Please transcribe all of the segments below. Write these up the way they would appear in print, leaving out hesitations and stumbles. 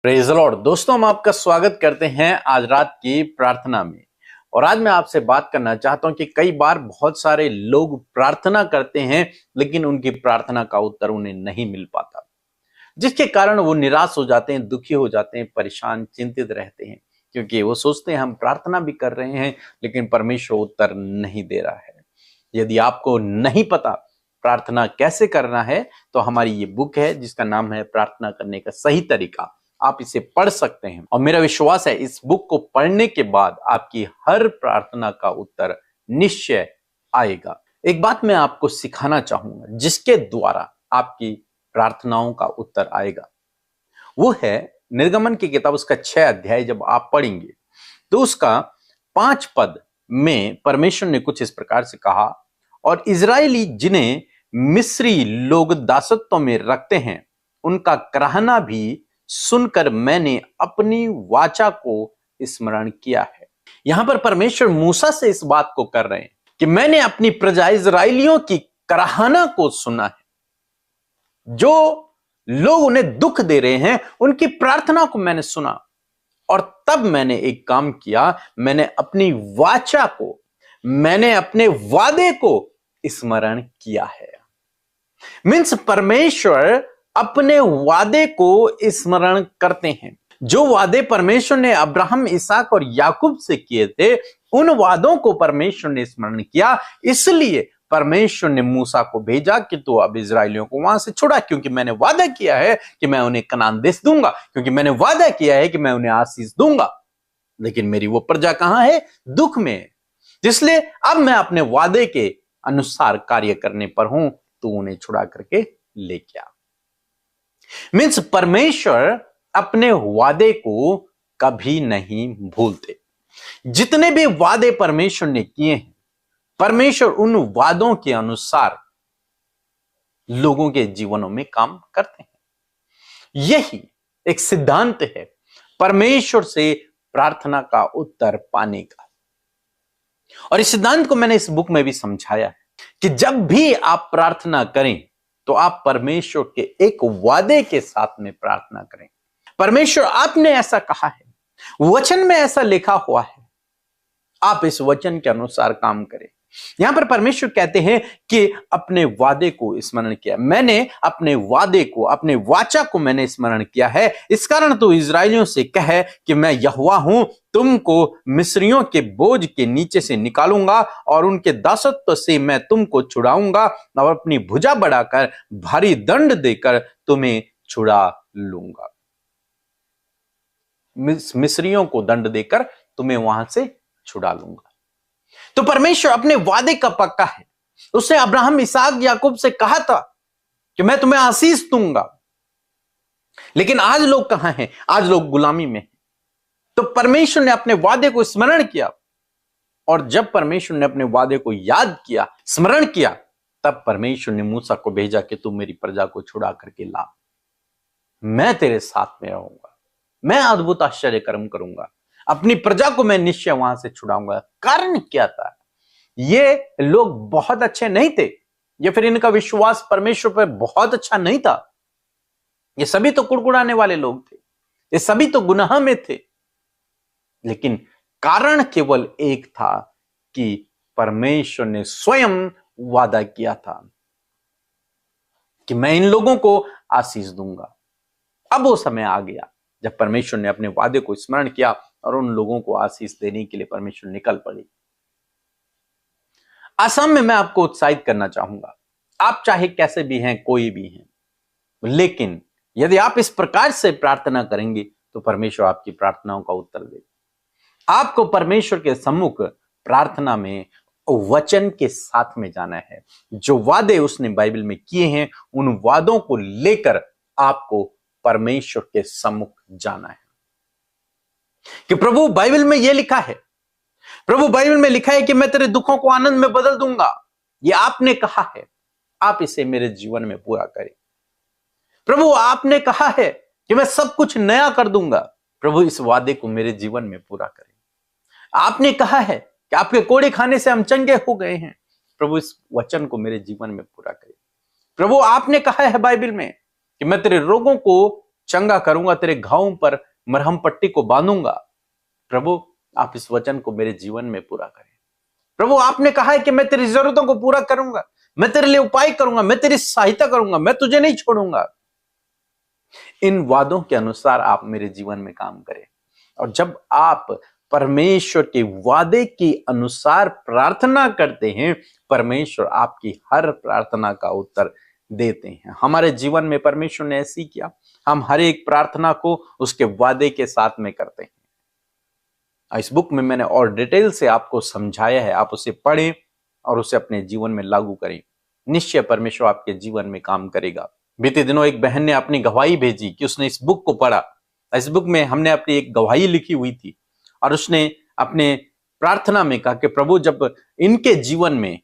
Praise the Lord. दोस्तों, हम आपका स्वागत करते हैं आज रात की प्रार्थना में। और आज मैं आपसे बात करना चाहता हूं कि कई बार बहुत सारे लोग प्रार्थना करते हैं लेकिन उनकी प्रार्थना का उत्तर उन्हें नहीं मिल पाता, जिसके कारण वो निराश हो जाते हैं, दुखी हो जाते हैं, परेशान चिंतित रहते हैं, क्योंकि वो सोचते हैं हम प्रार्थना भी कर रहे हैं लेकिन परमेश्वर उत्तर नहीं दे रहा है। यदि आपको नहीं पता प्रार्थना कैसे करना है तो हमारी ये बुक है जिसका नाम है प्रार्थना करने का सही तरीका। आप इसे पढ़ सकते हैं और मेरा विश्वास है इस बुक को पढ़ने के बाद आपकी हर प्रार्थना का उत्तर निश्चय आएगा। एक बात मैं आपको सिखाना चाहूंगा जिसके द्वारा आपकी प्रार्थनाओं का उत्तर आएगा, वो है निर्गमन की किताब उसका 6 अध्याय। जब आप पढ़ेंगे तो उसका 5 पद में परमेश्वर ने कुछ इस प्रकार से कहा, और इजरायली जिन्हें मिस्री लोग दासत्व में रखते हैं उनका कराहना भी सुनकर मैंने अपनी वाचा को स्मरण किया है। यहां पर परमेश्वर मूसा से इस बात को कर रहे हैं कि मैंने अपनी प्रजा इजरायलियों की कराहना को सुना है। जो लोग उन्हें दुख दे रहे हैं उनकी प्रार्थना को मैंने सुना, और तब मैंने एक काम किया, मैंने अपनी वाचा को, मैंने अपने वादे को स्मरण किया है। मीन्स परमेश्वर अपने वादे को स्मरण करते हैं। जो वादे परमेश्वर ने अब्राहम, इसहाक और याकूब से किए थे उन वादों को परमेश्वर ने स्मरण किया। इसलिए परमेश्वर ने मूसा को भेजा कि तू अब इजरायलियों को वहां से छुड़ा, क्योंकि मैंने वादा किया है कि मैं उन्हें कनान देश दूंगा, क्योंकि मैंने वादा किया है कि मैं उन्हें आशीष दूंगा। लेकिन मेरी वो प्रजा कहां है? दुख में है। इसलिए अब मैं अपने वादे के अनुसार कार्य करने पर हूं, तू उन्हें छुड़ा करके लेके आ। मीन्स परमेश्वर अपने वादे को कभी नहीं भूलते। जितने भी वादे परमेश्वर ने किए हैं, परमेश्वर उन वादों के अनुसार लोगों के जीवनों में काम करते हैं। यही एक सिद्धांत है परमेश्वर से प्रार्थना का उत्तर पाने का। और इस सिद्धांत को मैंने इस बुक में भी समझाया है कि जब भी आप प्रार्थना करें तो आप परमेश्वर के एक वादे के साथ में प्रार्थना करें। परमेश्वर आपने ऐसा कहा है, वचन में ऐसा लिखा हुआ है, आप इस वचन के अनुसार काम करें। यहां पर परमेश्वर कहते हैं कि अपने वादे को स्मरण किया। मैंने अपने वादे को, अपने वाचा को मैंने स्मरण किया है। इस कारण तो इजरायलियों से कहे कि मैं यहोवा हूं, तुमको मिस्रियों के बोझ के नीचे से निकालूंगा और उनके दासत्व से मैं तुमको छुड़ाऊंगा और अपनी भुजा बढ़ाकर भारी दंड देकर तुम्हें छुड़ा लूंगा। मिस्रियों को दंड देकर तुम्हें वहां से छुड़ा लूंगा। तो परमेश्वर अपने वादे का पक्का है। उसने अब्राहम, इसहाक, याकूब से कहा था कि मैं तुम्हें आशीष दूंगा। लेकिन आज लोग कहां हैं? आज लोग गुलामी में हैं। तो परमेश्वर ने अपने वादे को स्मरण किया, और जब परमेश्वर ने अपने वादे को याद किया, स्मरण किया, तब परमेश्वर ने मूसा को भेजा कि तू मेरी प्रजा को छुड़ा करके ला, मैं तेरे साथ में रहूंगा, मैं अद्भुत आश्चर्य कर्म करूंगा, अपनी प्रजा को मैं निश्चय वहां से छुड़ाऊंगा। कारण क्या था? ये लोग बहुत अच्छे नहीं थे, या फिर इनका विश्वास परमेश्वर पर बहुत अच्छा नहीं था। ये सभी तो कुड़कुड़ाने वाले लोग थे, ये सभी तो गुनाह में थे। लेकिन कारण केवल एक था कि परमेश्वर ने स्वयं वादा किया था कि मैं इन लोगों को आशीष दूंगा। अब वो समय आ गया जब परमेश्वर ने अपने वादे को स्मरण किया और उन लोगों को आशीष देने के लिए परमेश्वर निकल पड़े। आसाम में मैं आपको उत्साहित करना चाहूंगा, आप चाहे कैसे भी हैं, कोई भी हैं, लेकिन यदि आप इस प्रकार से प्रार्थना करेंगे तो परमेश्वर आपकी प्रार्थनाओं का उत्तर देगा। आपको परमेश्वर के सम्मुख प्रार्थना में वचन के साथ में जाना है। जो वादे उसने बाइबल में किए हैं उन वादों को लेकर आपको परमेश्वर के सम्मुख जाना है कि प्रभु बाइबल में यह लिखा है, प्रभु बाइबल में लिखा है कि मैं तेरे दुखों को आनंद में बदल दूंगा। यह आपने कहा है, आप इसे मेरे जीवन में पूरा करें। प्रभु आपने कहा है कि मैं सब कुछ नया कर दूंगा। प्रभु इस वादे को मेरे जीवन में पूरा करें। आपने कहा है कि आपके कोड़े खाने से हम चंगे हो गए हैं। प्रभु इस वचन को मेरे जीवन में पूरा करें। प्रभु आपने कहा है बाइबल में कि मैं तेरे रोगों को चंगा करूंगा, तेरे घावों पर मरहम पट्टी को बांधूंगा। प्रभु आप इस वचन को मेरे जीवन में पूरा करें। प्रभु आपने कहा है कि मैं तेरी जरूरतों को पूरा करूंगा, मैं तेरे लिए उपाय करूंगा, मैं तेरी सहायता करूंगा, मैं तुझे नहीं छोड़ूंगा। इन वादों के अनुसार आप मेरे जीवन में काम करें। और जब आप परमेश्वर के वादे के अनुसार प्रार्थना करते हैं, परमेश्वर आपकी हर प्रार्थना का उत्तर देते हैं। हमारे जीवन में परमेश्वर ने ऐसी किया, हम हर एक प्रार्थना को उसके वादे के साथ में करते हैं। इस बुक में मैंने और डिटेल से आपको समझाया है, आप उसे पढ़ें और उसे अपने जीवन में लागू करें। निश्चय परमेश्वर आपके जीवन में काम करेगा। बीते दिनों एक बहन ने अपनी गवाही भेजी कि उसने इस बुक को पढ़ा। इस बुक में हमने अपनी एक गवाही लिखी हुई थी और उसने अपने प्रार्थना में कहा कि प्रभु जब इनके जीवन में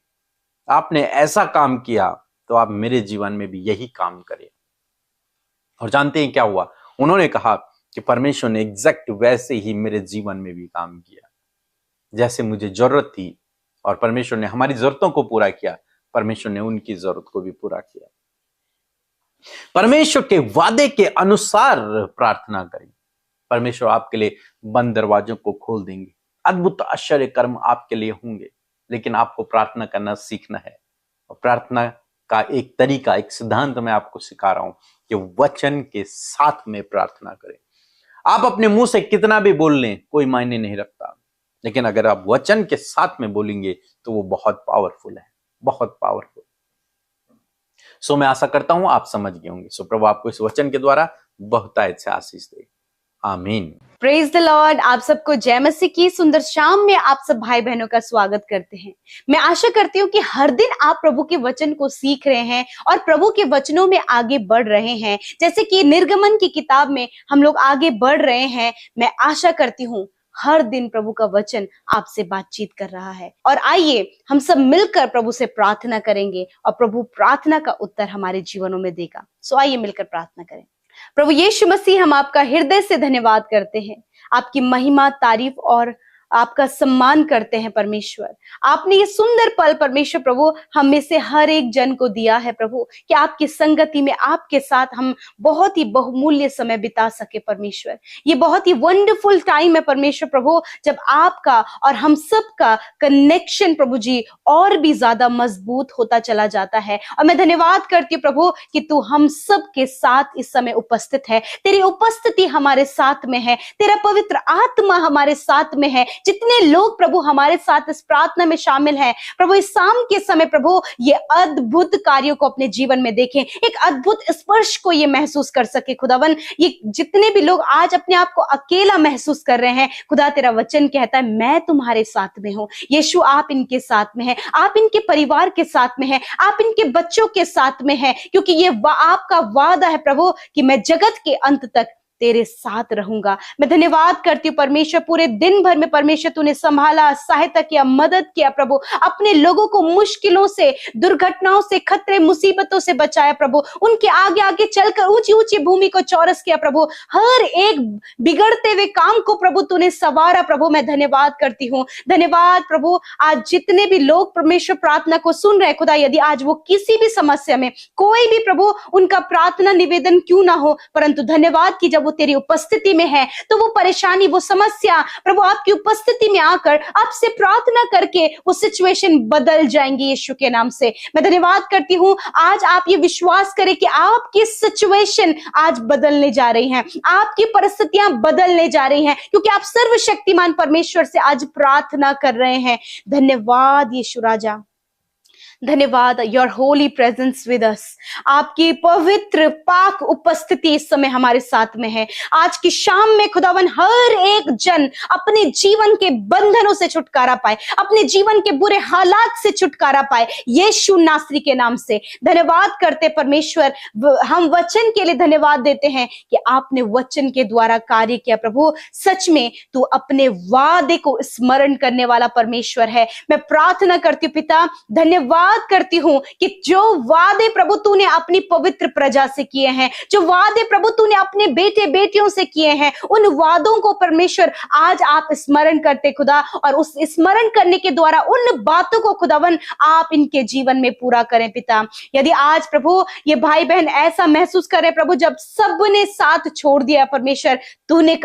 आपने ऐसा काम किया तो आप मेरे जीवन में भी यही काम करें। और जानते हैं क्या हुआ? उन्होंने कहा कि परमेश्वर ने एग्जैक्ट वैसे ही मेरे जीवन में भी काम किया जैसे मुझे जरूरत थी, और परमेश्वर ने हमारी जरूरतों को पूरा किया, परमेश्वर ने उनकी जरूरत को भी पूरा किया। परमेश्वर के वादे के अनुसार प्रार्थना करें, परमेश्वर आपके लिए बंद दरवाजों को खोल देंगे। अद्भुत आश्चर्य कर्म आपके लिए होंगे, लेकिन आपको प्रार्थना करना सीखना है। और प्रार्थना का एक तरीका, एक सिद्धांत मैं आपको सिखा रहा हूं कि वचन के साथ में प्रार्थना करें। आप अपने मुंह से कितना भी बोल लें कोई मायने नहीं रखता, लेकिन अगर आप वचन के साथ में बोलेंगे तो वो बहुत पावरफुल है, बहुत पावरफुल। सो मैं आशा करता हूं आप समझ गए होंगे। सो प्रभु आपको इस वचन के द्वारा बहुत अच्छे आशीष दे। आमीन। Praise the Lord. आप सबको जय मसीह की सुंदर शाम में आप सब भाई बहनों का स्वागत करते हैं। मैं आशा करती हूँ कि हर दिन आप प्रभु के वचन को सीख रहे हैं और प्रभु के वचनों में आगे बढ़ रहे हैं। जैसे कि निर्गमन की किताब में हम लोग आगे बढ़ रहे हैं। मैं आशा करती हूँ हर दिन प्रभु का वचन आपसे बातचीत कर रहा है। और आइए हम सब मिलकर प्रभु से प्रार्थना करेंगे और प्रभु प्रार्थना का उत्तर हमारे जीवनों में देगा। सो आइए मिलकर प्रार्थना करें। प्रभु यीशु मसीह, हम आपका हृदय से धन्यवाद करते हैं, आपकी महिमा, तारीफ और आपका सम्मान करते हैं। परमेश्वर, आपने ये सुंदर पल परमेश्वर प्रभु हम में से हर एक जन को दिया है प्रभु, कि आपकी संगति में आपके साथ हम बहुत ही बहुमूल्य समय बिता सके। परमेश्वर, ये बहुत ही वंडरफुल टाइम है परमेश्वर प्रभु, जब आपका और हम सब का कनेक्शन प्रभु जी और भी ज्यादा मजबूत होता चला जाता है। और मैं धन्यवाद करती हूँ प्रभु कि तू हम सब के साथ इस समय उपस्थित है। तेरी उपस्थिति हमारे साथ में है, तेरा पवित्र आत्मा हमारे साथ में है। जितने लोग प्रभु हमारे साथ इस प्रार्थना में शामिल हैं प्रभु, इस शाम के समय प्रभु ये अद्भुत कार्यों को अपने जीवन में देखें, एक अद्भुत स्पर्श को ये महसूस कर सके। खुदावन, ये जितने भी लोग आज अपने आप को अकेला महसूस कर रहे हैं, खुदा तेरा वचन कहता है मैं तुम्हारे साथ में हूं। यीशु आप इनके साथ में है, आप इनके परिवार के साथ में है, आप इनके बच्चों के साथ में है, क्योंकि ये आपका वादा है प्रभु कि मैं जगत के अंत तक तेरे साथ रहूंगा। मैं धन्यवाद करती हूँ परमेश्वर, पूरे दिन भर में परमेश्वर तूने संभाला, सहायता किया, मदद किया प्रभु, अपने लोगों को मुश्किलों से, दुर्घटनाओं से, खतरे, मुसीबतों से बचाया प्रभु, उनके आगे आगे चलकर ऊंची ऊंची भूमि को चौरस किया प्रभु, हर एक बिगड़ते हुए काम को प्रभु तूने संवारा प्रभु। मैं धन्यवाद करती हूँ। धन्यवाद प्रभु, आज जितने भी लोग परमेश्वर प्रार्थना को सुन रहे खुदा, यदि आज वो किसी भी समस्या में, कोई भी प्रभु उनका प्रार्थना निवेदन क्यों ना हो, परंतु धन्यवाद कि जब वो तेरी उपस्थिति में है तो वो परेशानी, वो समस्या प्रभु आपकी उपस्थिति में आकर आपसे प्रार्थना करके वो सिचुएशन बदल जाएंगी यीशु के नाम से। मैं धन्यवाद करती हूँ, आज आप ये विश्वास करें कि आपकी सिचुएशन आज बदलने जा रही हैं, आपकी परिस्थितियां बदलने जा रही हैं, क्योंकि आप सर्वशक्तिमान परमेश्वर से आज प्रार्थना कर रहे हैं। धन्यवाद यीशु राजा, धन्यवाद। Your Holi presence with us, आपकी पवित्र पाक उपस्थिति इस समय हमारे साथ में है। आज की शाम में खुदावन हर एक जन अपने जीवन के बंधनों से छुटकारा पाए, अपने जीवन के बुरे हालात से छुटकारा पाए, यीशु नासरी के नाम से। धन्यवाद करते परमेश्वर, हम वचन के लिए धन्यवाद देते हैं कि आपने वचन के द्वारा कार्य किया प्रभु। सच में तू अपने वादे को स्मरण करने वाला परमेश्वर है। मैं प्रार्थना करती हूँ पिता, धन्यवाद धन्यवाद करती हूँ कि जो वादे प्रभु तूने अपनी पवित्र प्रजा से किए हैं, जो वादे प्रभु तूने अपने बेटे बेटियों से किए हैं, उन वादों को परमेश्वर आज आप स्मरण करते खुदा, और उस स्मरण करने के द्वारा उन बातों को खुदावन आप इनके जीवन में पूरा करें पिता। यदि आज प्रभु ये भाई बहन ऐसा महसूस करें प्रभु, जब सबने साथ छोड़ दिया परमेश्वर, तूने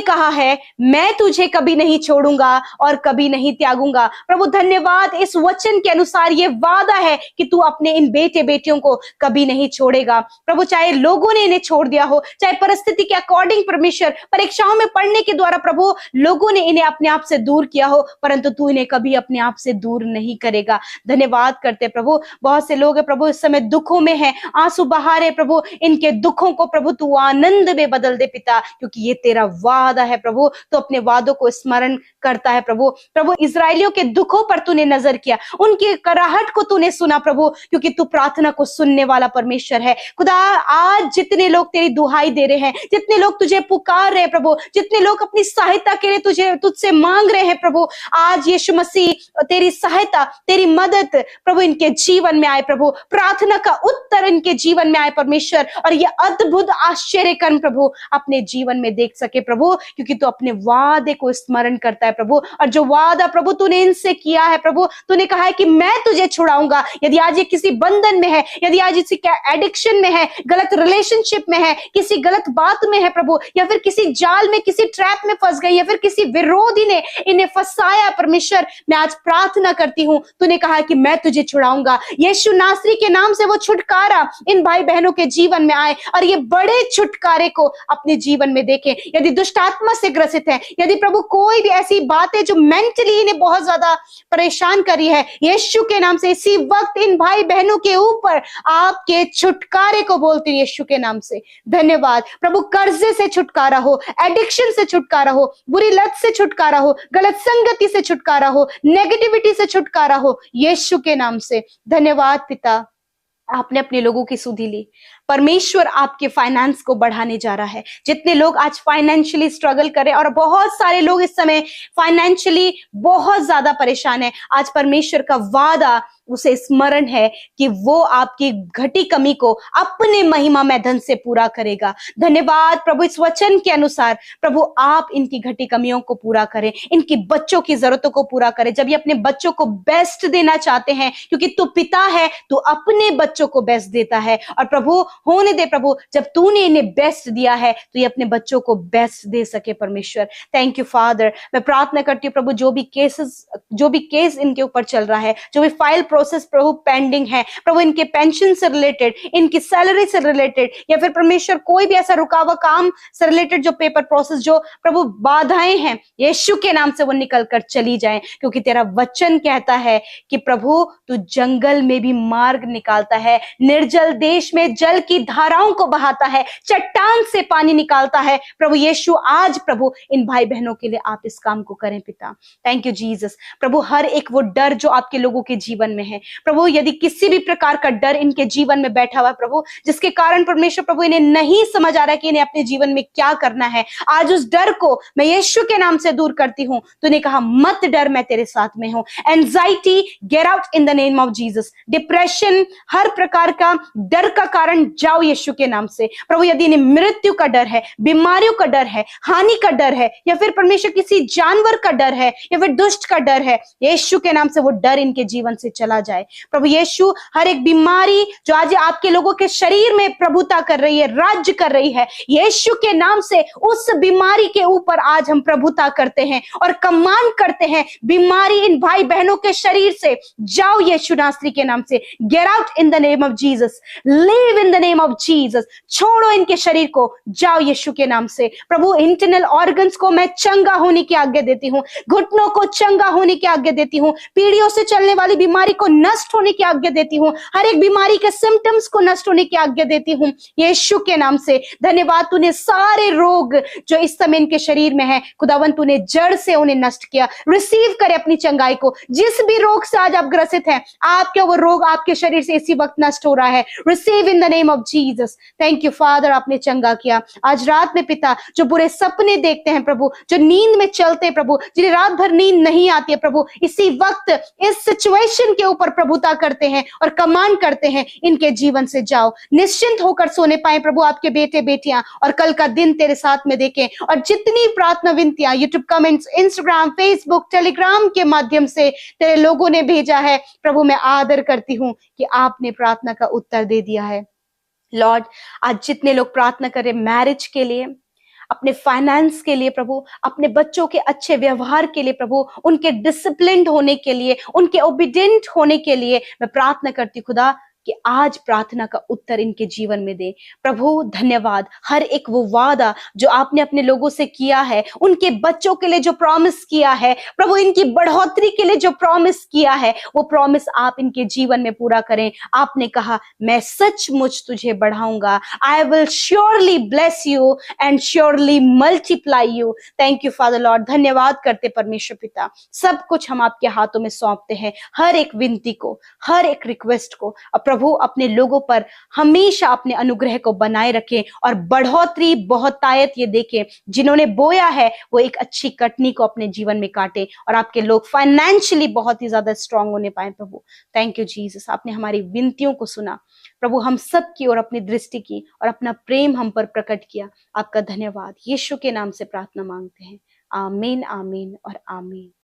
कहा है मैं तुझे कभी नहीं छोड़ूंगा और कभी नहीं त्यागूंगा। प्रभु धन्यवाद, इस वचन के अनुसार ये वादा है कि तू अपने इन बेटे बेटियों को कभी नहीं छोड़ेगा। प्रभु चाहे लोगों ने इन्हें छोड़ दिया हो, चाहे परिस्थिति के अकॉर्डिंग परमेश्वर परीक्षाओं में पढ़ने के द्वारा प्रभु लोगों ने इन्हें अपने आप से दूर किया हो, परंतु तू इन्हें कभी अपने आप से दूर नहीं करेगा। धन्यवाद करते प्रभु। बहुत से लोग प्रभु इस समय दुखों में हैं, आंसू बहा रहे प्रभु, इनके दुखों को प्रभु तू आनंद में बदल दे पिता, क्योंकि ये तेरा वादा है प्रभु। तो अपने वादों को स्मरण करता है प्रभु। प्रभु इजरायलियों के दुखों पर तूने नजर किया, उनकी कराहट को तूने सुना प्रभु, क्योंकि तू प्रार्थना को सुनने वाला परमेश्वर है खुदा। आज जितने लोग तेरी दुहाई दे रहे हैं, जितने लोग तुझे पुकार रहे हैं प्रभु, जितने लोग अपनी सहायता के लिए तुझसे मांग रहे हैं प्रभु, आज यीशु मसीह तेरी सहायता, तेरी मदद प्रभु इनके जीवन में आए प्रभु, प्रार्थना का उत्तर इनके जीवन में आए परमेश्वर, और ये अद्भुत आश्चर्य कर्म प्रभु अपने जीवन में देख सके प्रभु, क्योंकि तू अपने वादे को स्मरण करता है प्रभु। और जो वादा प्रभु तूने इनसे किया है प्रभु, तूने कहा है कि मैं तुझे छुड़ाऊंगा। यदि आज ये किसी बंधन में है, यदि आज इसी एडिक्शन में है, गलत रिलेशनशिप में है, किसी गलत बात में है प्रभु, या फिर किसी जाल में, किसी ट्रैप में फंस गई, या फिर किसी विरोधी ने इन्हें फंसाया परमेश्वर, मैं आज प्रार्थना करती हूँ, तूने कहा है कि मैं तुझे छुड़ाऊंगा। यीशु नासरी के नाम से वो छुटकारा इन भाई बहनों के जीवन में आए, और ये बड़े छुटकारे को अपने जीवन में देखें। यदि दुष्ट आत्मा से ग्रसित है, यदि प्रभु कोई भी ऐसी बात है जो मेंटली इन्हें बहुत ज्यादा परेशान करी है, यीशु के नाम से इसी वक्त इन भाई बहनों के ऊपर आपके छुटकारे को बोलती हूँ यीशु के नाम से। धन्यवाद प्रभु। कर्जे से छुटकारा हो, एडिक्शन से छुटकारा हो, बुरी लत से छुटकारा हो, गलत संगति से छुटकारा हो, नेगेटिविटी से छुटकारा हो, यीशु के नाम से। धन्यवाद पिता, आपने अपने लोगों की सुधि ली। परमेश्वर आपके फाइनेंस को बढ़ाने जा रहा है। जितने लोग आज फाइनेंशियली स्ट्रगल कर रहे हैं, और बहुत सारे लोग इस समय फाइनेंशियली बहुत ज्यादा परेशान है, आज परमेश्वर का वादा उसे स्मरण है कि वो आपकी घटी कमी को अपने महिमा में धन से पूरा करेगा। धन्यवाद प्रभु, इस वचन के अनुसार प्रभु आप इनकी घटी कमियों को पूरा करें, इनकी बच्चों की जरूरतों को पूरा करें। जब ये अपने बच्चों को बेस्ट देना चाहते हैं, क्योंकि तू पिता है, तू अपने बच्चों को बेस्ट देता है, और प्रभु होने दे प्रभु, जब तूने इन्हें बेस्ट दिया है तो ये अपने बच्चों को बेस्ट दे सके परमेश्वर। Thank you father. मैं प्रार्थना करती हूँ प्रभु, जो भी केस इनके ऊपर चल रहा है, जो भी फाइल प्रोसेस प्रभु पेंडिंग है प्रभु, इनके पेंशन से रिलेटेड, इनकी सैलरी से रिलेटेड, या फिर परमेश्वर कोई भी ऐसा रुका हुआ काम से रिलेटेड जो पेपर प्रोसेस, जो प्रभु बाधाएं हैं, यीशु के नाम से वो निकल कर चली जाएं, क्योंकि तेरा वचन कहता है कि प्रभु तू जंगल में भी मार्ग निकालता है, निर्जल देश में जल की धाराओं को बहाता है, चट्टान से पानी निकालता है। प्रभु यीशु आज प्रभु इन भाई बहनों के लिए आप इस काम को करें पिता। Thank you Jesus. प्रभु हर एक वो डर जो आपके लोगों के जीवन में है प्रभु, यदि किसी भी प्रकार का डर इनके जीवन में बैठा हुआ प्रभु, जिसके कारण परमेश्वर प्रभु इन्हें नहीं समझ आ रहा कि इन्हें अपने जीवन में क्या करना है, आज उस डर को मैं यीशु के नाम से दूर करती हूँ। तूने कहा मत डर, मैं तेरे साथ में हूँ। Anxiety get out in the name of Jesus. Depression, हर प्रकार का डर का कारण जाओ यीशु के नाम से। प्रभु यदि इन्हें मृत्यु का डर है, बीमारियों का डर है, हानि का डर है, या फिर परमेश्वर किसी जानवर का डर है, या फिर दुष्ट का डर है, यीशु के नाम से वो डर इनके जीवन से चला जाए। प्रभु यीशु हर एक बीमारी जो आज आपके लोगों के शरीर में प्रभुता कर रही है, राज्य कर रही है, यीशु के नाम से उस बीमारी के ऊपर आज हम प्रभुता करते हैं और कमांड करते हैं, बीमारी इन भाई बहनों के शरीर से जाओ यीशु नासरी के नाम से। Gate out in the name of Jesus, live in the name of Jesus. छोड़ो इनके शरीर को, जाओ यीशु के नाम से। प्रभु इंटरनल ऑर्गन्स को मैं चंगा होने की आज्ञा देती हूँ, घुटनों को चंगा होने की आज्ञा देती हूँ, पीढ़ियों से चलने वाली बीमारी को नष्ट होने की आज्ञा देती हूँ, हर एक बीमारी के सिम्टम्स को नष्ट होने की आज्ञा देती हूँ यीशु के नाम से। धन्यवाद, तूने सारे रोग जो इस समय इनके शरीर में है खुदावन, तूने जड़ से उन्हें नष्ट किया। रिसीव करे अपनी चंगाई को। जिस भी रोग से आज आप ग्रसित हैं, आपके वो रोग आपके शरीर से इसी वक्त नष्ट हो रहा है। Receive in the name name of Jesus. Thank you father, आपने चंगा किया। आज रात में पिता जो बुरे सपने देखते हैं प्रभु, जो नींद में चलते हैं प्रभु, जिन्हें रात भर नींद नहीं आती है प्रभु, इसी वक्त इस सिचुएशन के ऊपर प्रभुता करते हैं और कमांड करते हैं, इनके जीवन से जाओ, निश्चिंत होकर सोने पाए प्रभु आपके बेटे बेटियां, और कल का दिन तेरे साथ में देखें। और जितनी प्रार्थना विनतियां YouTube comments, Instagram, Facebook, Telegram के माध्यम से तेरे लोगों ने भेजा है प्रभु, मैं आदर करती हूं कि आपने प्रार्थना का उत्तर दे दिया है। लॉर्ड, आज जितने लोग प्रार्थना कर रहे मैरिज के लिए, अपने फाइनेंस के लिए प्रभु, अपने बच्चों के अच्छे व्यवहार के लिए प्रभु, उनके डिसिप्लिन्ड होने के लिए, उनके ओबीडिएंट होने के लिए मैं प्रार्थना करती खुदा कि आज प्रार्थना का उत्तर इनके जीवन में दे प्रभु। धन्यवाद, हर एक वो वादा जो आपने अपने लोगों से किया है, उनके बच्चों के लिए जो प्रॉमिस किया है प्रभु, इनकी बढ़ोतरी के लिए जो प्रॉमिस किया है, वो प्रॉमिस आप इनके जीवन में पूरा करें। आपने कहा मैं सचमुच तुझे बढ़ाऊंगा, I will surely bless you and surely multiply you. Thank you father Lord. धन्यवाद करते परमेश्वर पिता, सब कुछ हम आपके हाथों में सौंपते हैं, हर एक विनती को, हर एक रिक्वेस्ट को। प्रभु अपने लोगों पर हमेशा अपने अनुग्रह को बनाए रखें और बढ़ोतरी बहुतायत ये देखें। जिन्होंने बोया है वो एक अच्छी कटनी को अपने जीवन में काटे और आपके लोग फाइनेंशियली बहुत ही ज्यादा स्ट्रांग होने पाए प्रभु। थैंक यू जीसस, आपने हमारी विनतियों को सुना प्रभु, हम सब की और अपनी दृष्टि की और अपना प्रेम हम पर प्रकट किया। आपका धन्यवाद। यीशु के नाम से प्रार्थना मांगते हैं, आमीन आमीन और आमीन।